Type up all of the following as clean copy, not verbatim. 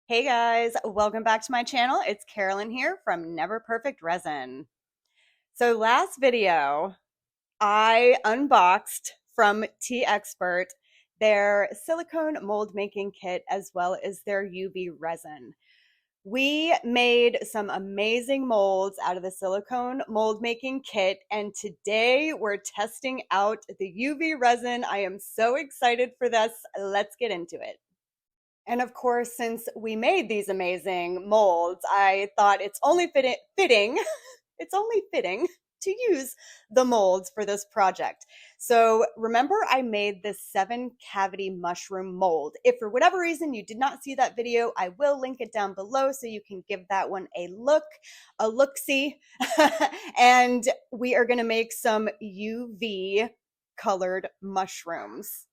Hey guys, welcome back to my channel. It's Carolyn here from Never Perfect Resin. So last video, I unboxed from Teexpert their silicone mold making kit as well as their UV resin. We made some amazing molds out of the silicone mold making kit, and today we're testing out the UV resin. I am so excited for this. Let's get into it. And of course, since we made these amazing molds, I thought it's only fitting, it's only fitting to use the molds for this project. So remember, I made this 7 cavity mushroom mold. If for whatever reason you did not see that video, I will link it down below so you can give that one a look-see. And we are going to make some UV colored mushrooms.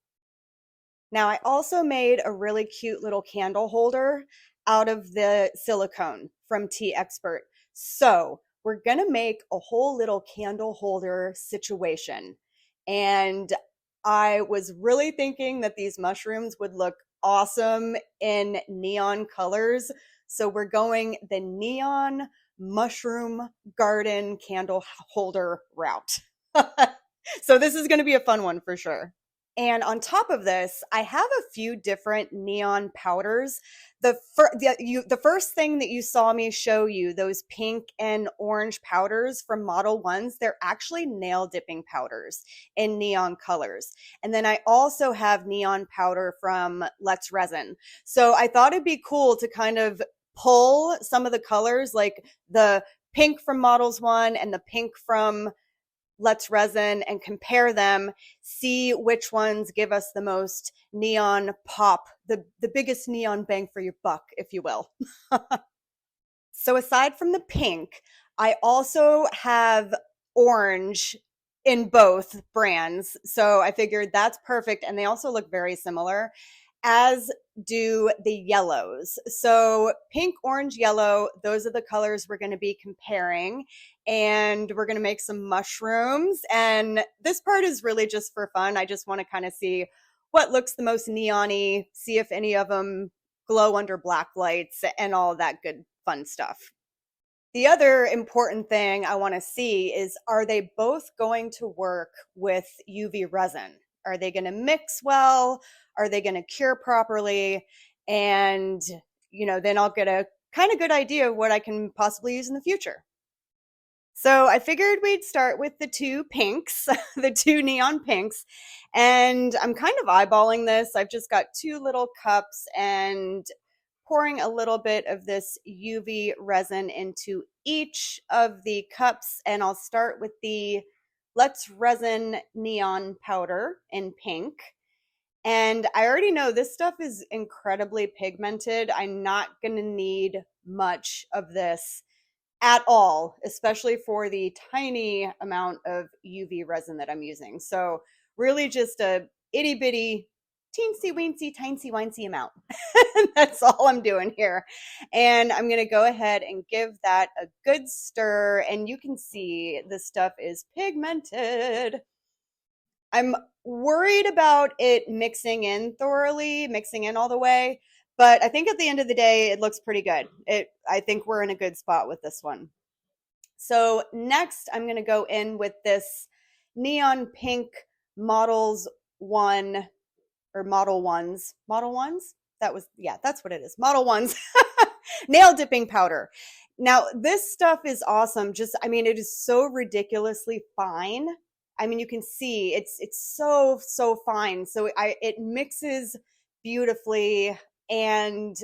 Now, I also made a really cute little candle holder out of the silicone from Teexpert. So we're gonna make a whole little candle holder situation. And I was really thinking that these mushrooms would look awesome in neon colors. So we're going the neon mushroom garden candle holder route. So this is gonna be a fun one for sure. And on top of this, I have a few different neon powders. The first thing that you saw me show you, those pink and orange powders from Model 1s, they're actually nail dipping powders in neon colors. And then I also have neon powder from Let's Resin. So I thought it'd be cool to kind of pull some of the colors, like the pink from Models 1 and the pink from Let's Resin, and compare them, see which ones give us the most neon pop, the biggest neon bang for your buck, if you will. So aside from the pink, I also have orange in both brands. So I figured that's perfect. And they also look very similar, as do the yellows. So pink, orange, yellow, those are the colors we're going to be comparing. And we're going to make some mushrooms. And this part is really just for fun. I just want to kind of see what looks the most neon-y, see if any of them glow under black lights and all that good fun stuff. The other important thing I want to see is, are they both going to work with UV resin? Are they going to mix well? Are they going to cure properly? And, then I'll get a kind of good idea of what I can possibly use in the future. So I figured we'd start with the two pinks, the two neon pinks. And I'm kind of eyeballing this. I've just got 2 little cups and pouring a little bit of this UV resin into each of the cups. And I'll start with the Let's Resin neon powder in pink. And I already know this stuff is incredibly pigmented. I'm not going to need much of this at all, especially for the tiny amount of UV resin that I'm using. So really just a itty bitty, teensy weensy, tiny wincy amount. That's all I'm doing here. And I'm going to go ahead and give that a good stir. And you can see the stuff is pigmented. I'm worried about it mixing in thoroughly, mixing in all the way. But I think at the end of the day, it looks pretty good. I think we're in a good spot with this one. So next, I'm going to go in with this neon pink Models 1 or Model 1s. Model 1s? That's what it is. Model 1s. Nail dipping powder. Now, this stuff is awesome. It is so ridiculously fine. You can see it's so fine. So it mixes beautifully, and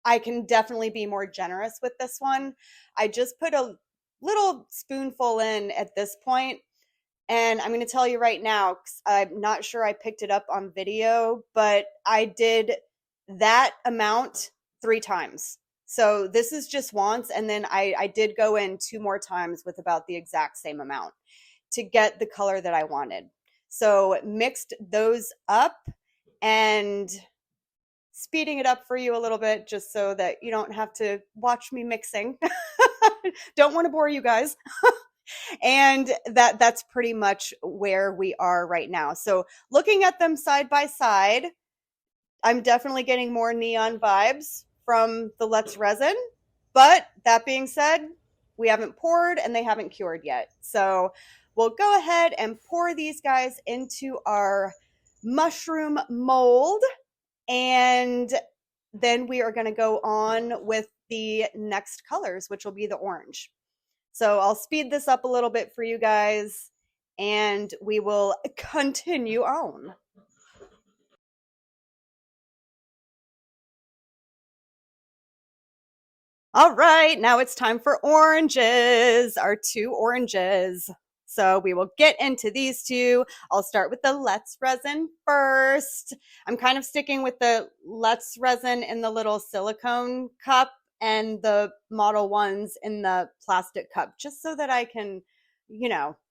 I can definitely be more generous with this one. I just put a little spoonful in at this point, and I'm going to tell you right now, 'cause I'm not sure I picked it up on video, but I did that amount 3 times. So this is just once, and then I did go in 2 more times with about the exact same amount to get the color that I wanted. So mixed those up and speeding it up for you a little bit just so that you don't have to watch me mixing. Don't want to bore you guys. And that's pretty much where we are right now. So looking at them side by side, I'm definitely getting more neon vibes from the Let's Resin. But that being said, we haven't poured and they haven't cured yet. So we'll go ahead and pour these guys into our mushroom mold, and then we are going to go on with the next colors, which will be the orange. So I'll speed this up a little bit for you guys and we will continue on. All right, now it's time for oranges, our 2 oranges. So we will get into these 2. I'll start with the Let's Resin first. I'm kind of sticking with the Let's Resin in the little silicone cup and the Model 1s in the plastic cup, just so that I can,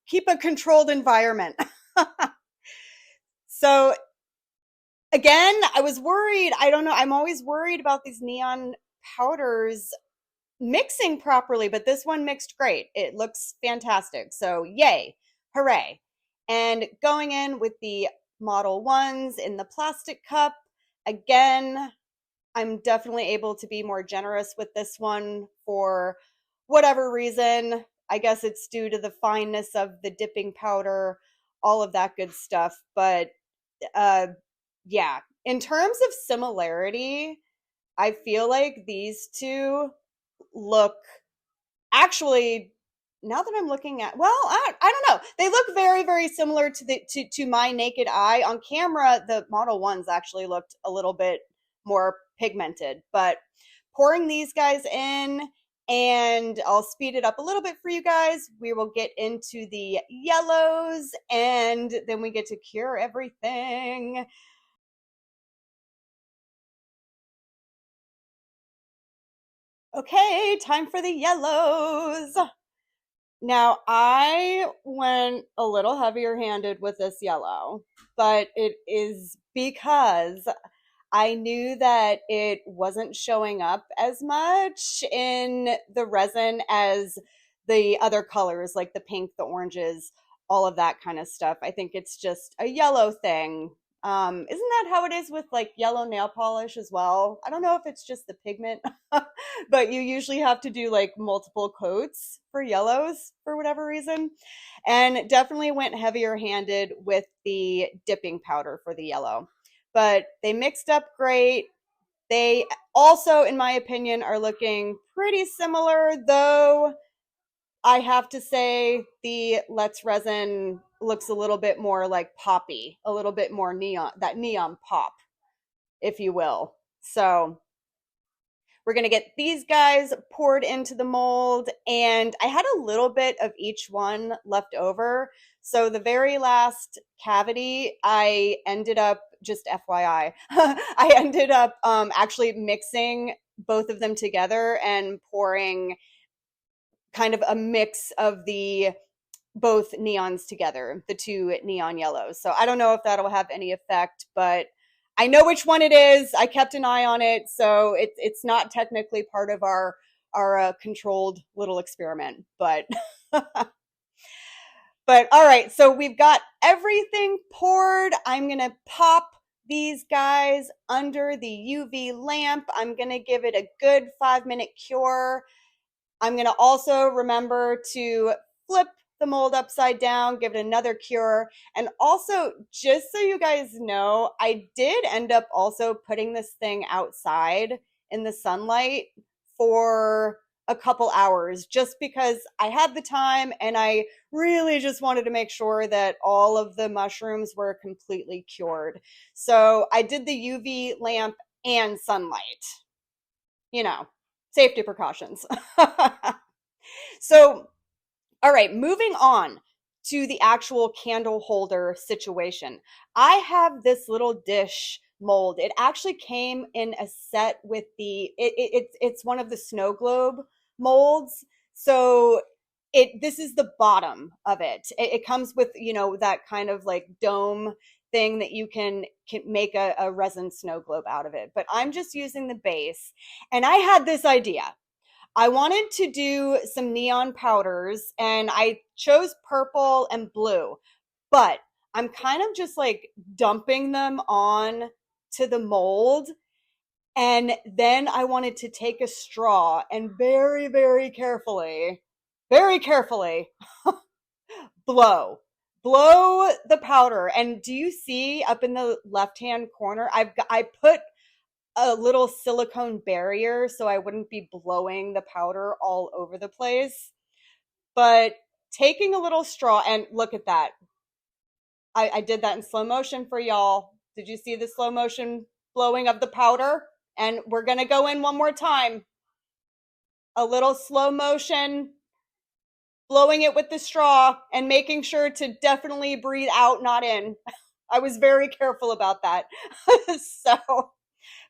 keep a controlled environment. So again, I was worried. I don't know. I'm always worried about these neon powders mixing properly, but this one mixed great. It looks fantastic. So yay, hooray. And going in with the Model 1s in the plastic cup, again, I'm definitely able to be more generous with this one for whatever reason. I guess it's due to the fineness of the dipping powder, all of that good stuff. But yeah, in terms of similarity, I feel like these 2 look, actually, now that I'm looking at, well, I don't know, they look very, very similar to my naked eye. On camera, the Model 1s actually looked a little bit more pigmented, but pouring these guys in, and I'll speed it up a little bit for you guys. We will get into the yellows and then we get to cure everything. Okay, time for the yellows. Now, I went a little heavier handed with this yellow, but it is because I knew that it wasn't showing up as much in the resin as the other colors, like the pink, the oranges, all of that kind of stuff. I think it's just a yellow thing. Isn't that how it is with like yellow nail polish as well? I don't know if it's just the pigment, but you usually have to do like multiple coats for yellows for whatever reason. And definitely went heavier handed with the dipping powder for the yellow. But they mixed up great. They also, in my opinion, are looking pretty similar, though I have to say the Let's Resin looks a little bit more like poppy, a little bit more neon, that neon pop, if you will. So we're going to get these guys poured into the mold, and I had a little bit of each one left over. So the very last cavity, I ended up, just FYI, I ended up actually mixing both of them together and pouring kind of a mix of the both neons together, the 2 neon yellows. So I don't know if that'll have any effect, but I know which one it is. I kept an eye on it, so it's not technically part of our controlled little experiment, but but all right. So we've got everything poured. I'm gonna pop these guys under the UV lamp. I'm gonna give it a good 5-minute cure. I'm going to also remember to flip the mold upside down, give it another cure. And also, just so you guys know, I did end up also putting this thing outside in the sunlight for a couple hours just because I had the time and I really just wanted to make sure that all of the mushrooms were completely cured. So I did the UV lamp and sunlight, safety precautions. So, all right, moving on to the actual candle holder situation. I have this little dish mold. It actually came in a set with it's one of the snow globe molds. So this is the bottom of it. It comes with, that kind of like dome thing that you can make a resin snow globe out of it. But I'm just using the base. And I had this idea. I wanted to do some neon powders and I chose purple and blue, but I'm kind of just like dumping them on to the mold. And then I wanted to take a straw and very carefully, very carefully blow the powder. And do you see up in the left hand corner, I put a little silicone barrier so I wouldn't be blowing the powder all over the place. But taking a little straw, and look at that. I did that in slow motion for y'all. Did you see the slow motion blowing of the powder? And we're going to go in one more time. A little slow motion, blowing it with the straw and making sure to definitely breathe out, not in. I was very careful about that. So,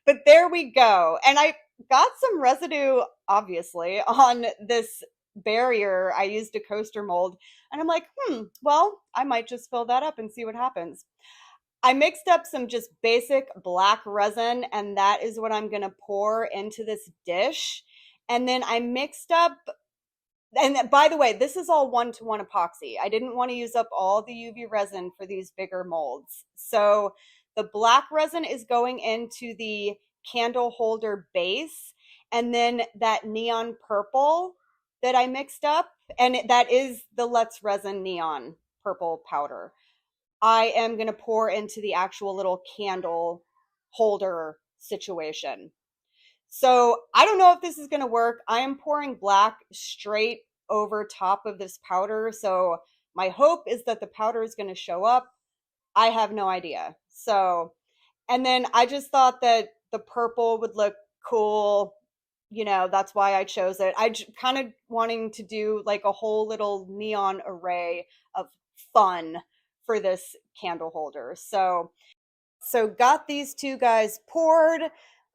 but there we go. And I got some residue, obviously, on this barrier. I used a coaster mold. And I'm like, well, I might just fill that up and see what happens. I mixed up some just basic black resin, and that is what I'm going to pour into this dish. And then I mixed up, and by the way, this is all 1-to-1 epoxy. I didn't want to use up all the UV resin for these bigger molds. So the black resin is going into the candle holder base, and then that neon purple that I mixed up, and that is the Let's Resin neon purple powder, I am going to pour into the actual little candle holder situation. So I don't know if this is going to work. I am pouring black straight over top of this powder. So my hope is that the powder is going to show up. I have no idea. So, and then I just thought that the purple would look cool. You know, that's why I chose it. I kind of wanting to do like a whole little neon array of fun for this candle holder. So got these two guys poured.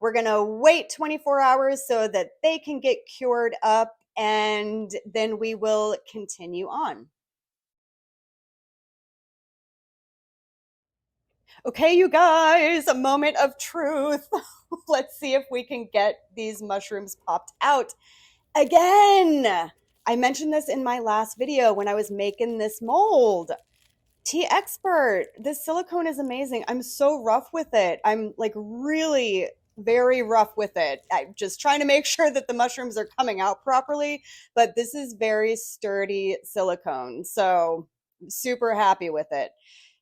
We're going to wait 24 hours so that they can get cured up, and then we will continue on. Okay, you guys, a moment of truth. Let's see if we can get these mushrooms popped out again. I mentioned this in my last video when I was making this mold. Teexpert, this silicone is amazing. I'm so rough with it. I'm like really very rough with it. I'm just trying to make sure that the mushrooms are coming out properly, but this is very sturdy silicone. So I'm super happy with it.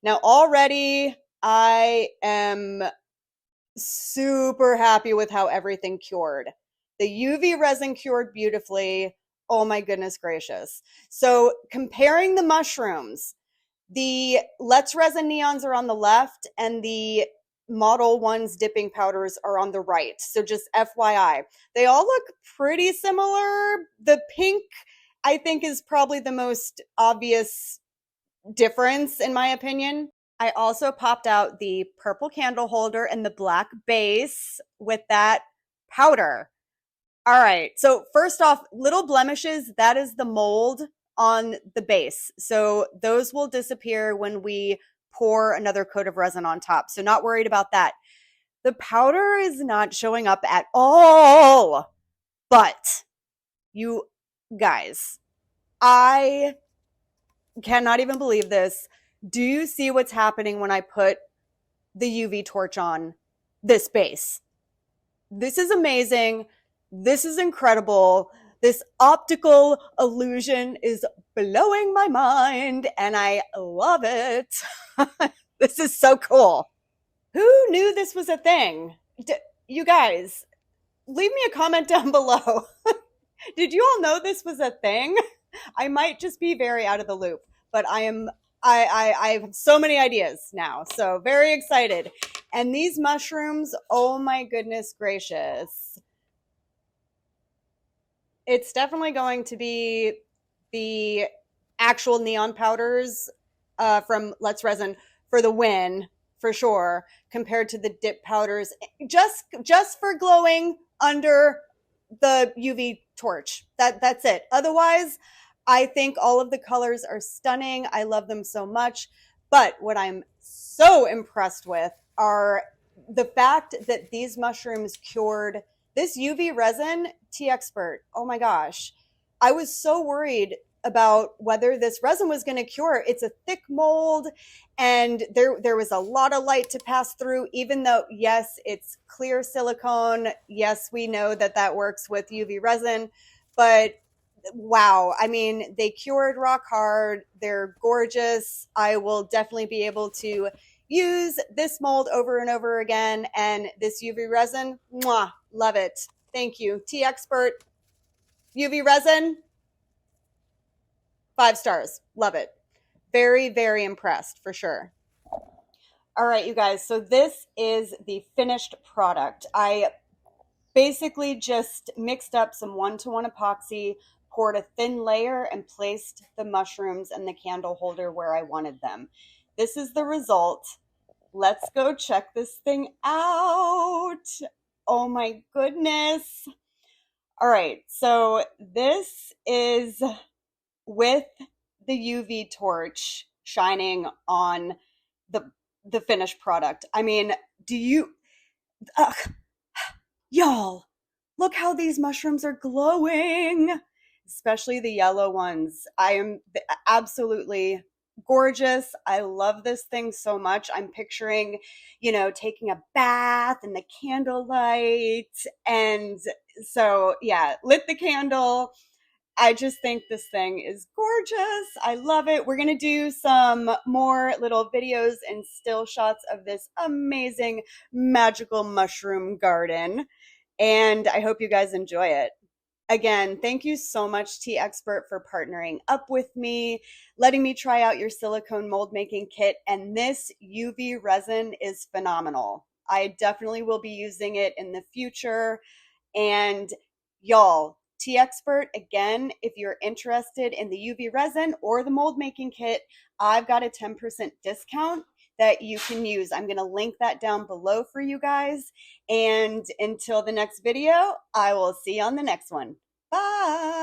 Now already I am super happy with how everything cured. The UV resin cured beautifully. Oh my goodness gracious. So comparing the mushrooms, the Let's Resin neons are on the left and the Model 1's dipping powders are on the right. So just FYI, they all look pretty similar. The pink, I think, is probably the most obvious difference in my opinion. I also popped out the purple candle holder and the black base with that powder. All right. So first off, little blemishes, that is the mold on the base. So those will disappear when we pour another coat of resin on top. So not worried about that. The powder is not showing up at all. But you guys, I cannot even believe this. Do you see what's happening when I put the UV torch on this base? This is amazing. This is incredible. This optical illusion is blowing my mind and I love it. This is so cool. Who knew this was a thing? You guys, leave me a comment down below. Did you all know this was a thing? I might just be very out of the loop, but I have so many ideas now. So very excited. And these mushrooms, oh my goodness gracious. It's definitely going to be the actual neon powders from Let's Resin for the win, for sure, compared to the dip powders, just for glowing under the UV torch. That's it. Otherwise, I think all of the colors are stunning. I love them so much. But what I'm so impressed with are the fact that these mushrooms cured this UV resin, Teexpert. Oh my gosh. I was so worried about whether this resin was going to cure. It's a thick mold, and there was a lot of light to pass through, even though, yes, it's clear silicone. Yes, we know that that works with UV resin, but wow, I mean, they cured rock hard. They're gorgeous. I will definitely be able to use this mold over and over again, and this UV resin, mwah, love it. Thank you. Teexpert UV resin, 5 stars. Love it. Very, very impressed for sure. All right, you guys. So this is the finished product. I basically just mixed up some 1-to-1 epoxy, poured a thin layer, and placed the mushrooms and the candle holder where I wanted them. This is the result. Let's go check this thing out. Oh my goodness. All right, so this is with the UV torch shining on the finished product. I mean, do you, ugh, y'all, look how these mushrooms are glowing, especially the yellow ones. I am absolutely gorgeous. I love this thing so much. I'm picturing, taking a bath in the candlelight. And so, yeah, lit the candle. I just think this thing is gorgeous. I love it. We're going to do some more little videos and still shots of this amazing magical mushroom garden. And I hope you guys enjoy it. Again, thank you so much, Teexpert, for partnering up with me, letting me try out your silicone mold making kit. And this UV resin is phenomenal. I definitely will be using it in the future. And y'all, Teexpert, again, if you're interested in the UV resin or the mold making kit, I've got a 10% discount that you can use. I'm going to link that down below for you guys. And until the next video, I will see you on the next one. Bye.